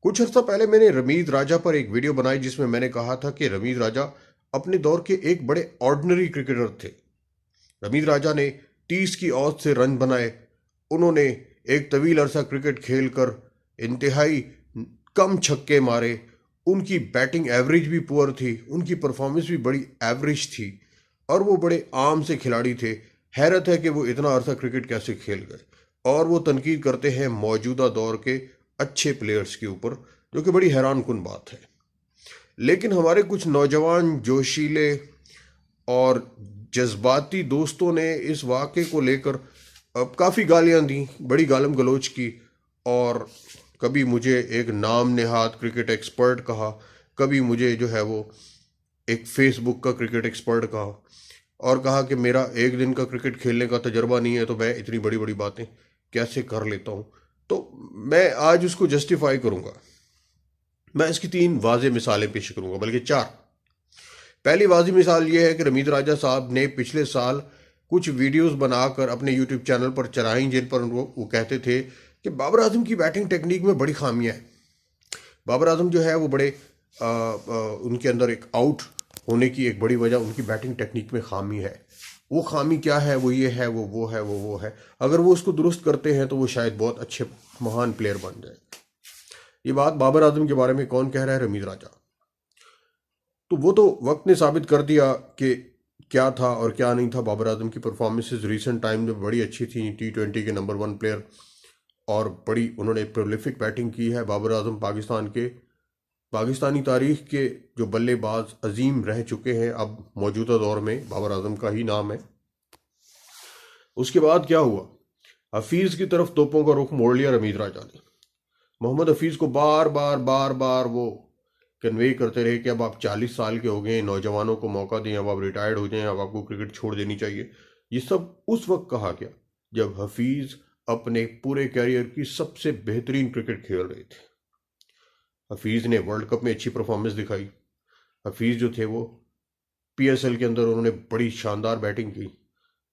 कुछ अर्सा पहले मैंने रमीज राजा पर एक वीडियो बनाई जिसमें मैंने कहा था कि रमीज राजा अपने दौर के एक बड़े ऑर्डिनरी क्रिकेटर थे। रमीज राजा ने 30 की औसत से रन बनाए। उन्होंने एक तवील अरसा क्रिकेट खेलकर इंतहाई कम छक्के मारे। उनकी बैटिंग एवरेज भी पुअर थी, उनकी परफॉर्मेंस भी बड़ी एवरेज थी और वो बड़े आम से खिलाड़ी थे। हैरत है कि वो इतना अरसा क्रिकेट कैसे खेल गए। और वो तनकीद करते हैं मौजूदा दौर के अच्छे प्लेयर्स के ऊपर, जो कि बड़ी हैरान कुन बात है। लेकिन हमारे कुछ नौजवान जोशीले और जज्बाती दोस्तों ने इस वाक़े को लेकर अब काफ़ी गालियां दी, बड़ी गालम गलोच की। और कभी मुझे एक नाम नेहाद क्रिकेट एक्सपर्ट कहा, कभी मुझे जो है वो एक फेसबुक का क्रिकेट एक्सपर्ट कहा, और कहा कि मेरा एक दिन का क्रिकेट खेलने का तजर्बा नहीं है तो मैं इतनी बड़ी बड़ी बातें कैसे कर लेता हूँ। तो मैं आज उसको जस्टिफाई करूँगा। मैं इसकी 3 वाज़ेह मिसालें पेश करूँगा, बल्कि 4। पहली वाज़ेह मिसाल ये है कि रमीज राजा साहब ने पिछले साल कुछ वीडियोस बनाकर अपने यूट्यूब चैनल पर चलाई, जिन पर वो कहते थे कि बाबर आजम की बैटिंग टेक्निक में बड़ी खामियां हैं। बाबर आजम जो है वो बड़े उनके अंदर एक आउट होने की एक बड़ी वजह उनकी बैटिंग टेक्निक में खामी है। वो खामी क्या है? वो ये है, वो है, वो है। अगर वो उसको दुरुस्त करते हैं तो वो शायद बहुत अच्छे महान प्लेयर बन जाए। ये बात बाबर आजम के बारे में कौन कह रहा है? रमीज राजा। तो वो तो वक्त ने साबित कर दिया कि क्या था और क्या नहीं था। बाबर आजम की परफॉर्मेंसेज रिसेंट टाइम में बड़ी अच्छी थी, T20 के नंबर 1 प्लेयर, और बड़ी उन्होंने प्रोलिफिक बैटिंग की है। बाबर आजम पाकिस्तानी तारीख के जो बल्लेबाज अजीम रह चुके हैं, अब मौजूदा दौर में बाबर आजम का ही नाम है। उसके बाद क्या हुआ? हफीज की तरफ तोपों का रुख मोड़ लिया रमीज राजा ने। मोहम्मद हफीज को बार बार बार बार वो कन्वे करते रहे कि अब आप 40 साल के हो गए, नौजवानों को मौका दें, अब आप रिटायर्ड हो जाएं, अब आपको क्रिकेट छोड़ देनी चाहिए। ये सब उस वक्त कहा गया जब हफीज अपने पूरे कैरियर की सबसे बेहतरीन क्रिकेट खेल रहे थे। हफीज ने वर्ल्ड कप में अच्छी परफॉर्मेंस दिखाई। हफीज जो थे वो PSL के अंदर उन्होंने बड़ी शानदार बैटिंग की।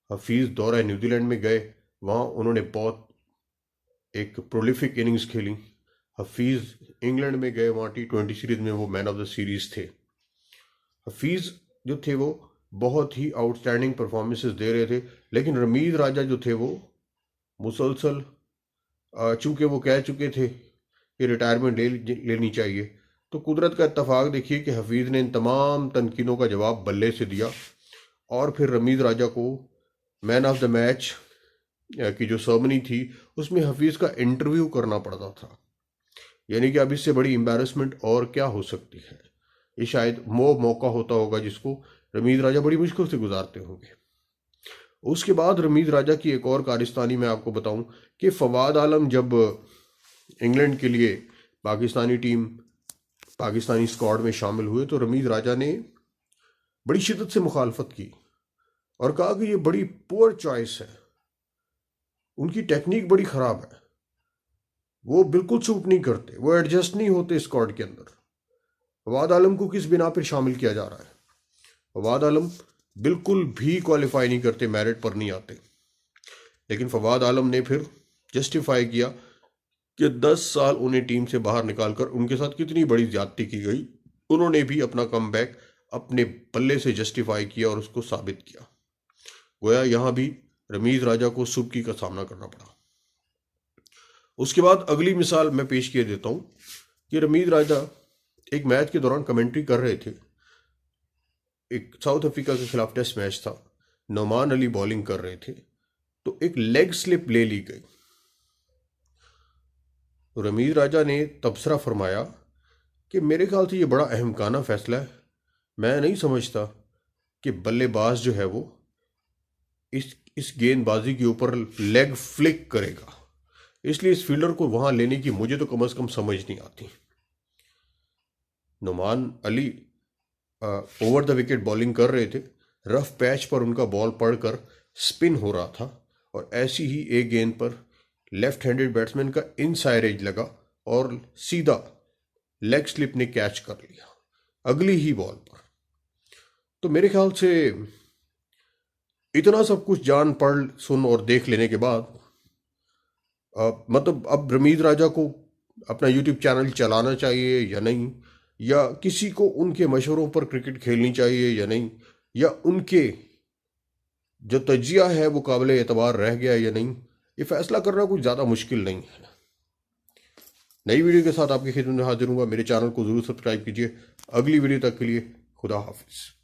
हफीज दौरा न्यूजीलैंड में गए, वहाँ उन्होंने बहुत एक प्रोलिफिक इनिंग्स खेली। हफीज इंग्लैंड में गए, वहाँ T20 सीरीज में वो मैन ऑफ द सीरीज थे। हफीज जो थे वो बहुत ही आउटस्टैंडिंग परफॉर्मेंसेस दे रहे थे। लेकिन रमीज राजा जो थे वो मुसलसल, चूंकि वो कह चुके थे कि रिटायरमेंट लेनी चाहिए, तो कुदरत का इत्तफाक देखिए कि हफीज ने इन तमाम तनकीनों का जवाब बल्ले से दिया। और फिर रमीज राजा को मैन ऑफ द मैच की जो सेरेमनी थी उसमें हफीज का इंटरव्यू करना पड़ता था। यानी कि अब इससे बड़ी एम्बैरेसमेंट और क्या हो सकती है। ये शायद वो मौका होता होगा जिसको रमीज राजा बड़ी मुश्किल से गुजारते होंगे। उसके बाद रमीज राजा की एक और कारस्तानी मैं आपको बताऊं कि फवाद आलम जब इंग्लैंड के लिए पाकिस्तानी स्क्वाड में शामिल हुए तो रमीज राजा ने बड़ी शिद्दत से मुखालफत की और कहा कि ये बड़ी पुअर चॉइस है, उनकी टेक्निक बड़ी ख़राब है, वो बिल्कुल सूट नहीं करते, वो एडजस्ट नहीं होते स्क्वाड के अंदर। फवाद आलम को किस बिना पर शामिल किया जा रहा है? फवाद आलम बिल्कुल भी क्वालिफाई नहीं करते, मेरिट पर नहीं आते। लेकिन फवाद आलम ने फिर जस्टिफाई किया कि 10 साल उन्हें टीम से बाहर निकालकर उनके साथ कितनी बड़ी ज्यादती की गई। उन्होंने भी अपना कमबैक अपने पल्ले से जस्टिफाई किया और उसको साबित किया। गोया यहां भी रमीज राजा को सुबकी का सामना करना पड़ा। उसके बाद अगली मिसाल मैं पेश किए देता हूं कि रमीज राजा एक मैच के दौरान कमेंट्री कर रहे थे। एक साउथ अफ्रीका के खिलाफ टेस्ट मैच था, नोमान अली बॉलिंग कर रहे थे, तो एक लेग स्लिप ले ली गई। तो रमीज राजा ने तबसरा फरमाया कि मेरे ख्याल से ये बड़ा अहमकाना फैसला है। मैं नहीं समझता कि बल्लेबाज जो है वो इस गेंदबाजी के ऊपर लेग फ्लिक करेगा, इसलिए इस फील्डर को वहां लेने की मुझे तो कम से कम समझ नहीं आती। Noman Ali over the wicket bowling कर रहे थे, रफ पैच पर उनका बॉल पड़कर स्पिन हो रहा था और ऐसी ही एक गेंद पर लेफ्ट हैंडेड बैट्समैन का इनसाइड एज लगा और सीधा लेग स्लिप ने कैच कर लिया अगली ही बॉल पर। तो मेरे ख्याल से इतना सब कुछ जान पढ़ सुन और देख लेने के बाद मतलब अब रमीज राजा को अपना यूट्यूब चैनल चलाना चाहिए या नहीं, या किसी को उनके मशवरों पर क्रिकेट खेलनी चाहिए या नहीं, या उनके जो तजिया है वो काबिल एतबार रह गया या नहीं, ये फैसला करना कुछ ज़्यादा मुश्किल नहीं है। नई वीडियो के साथ आपकी खिदमत में हाजिर हूँगा। मेरे चैनल को ज़रूर सब्सक्राइब कीजिए। अगली वीडियो तक के लिए खुदा हाफिज़।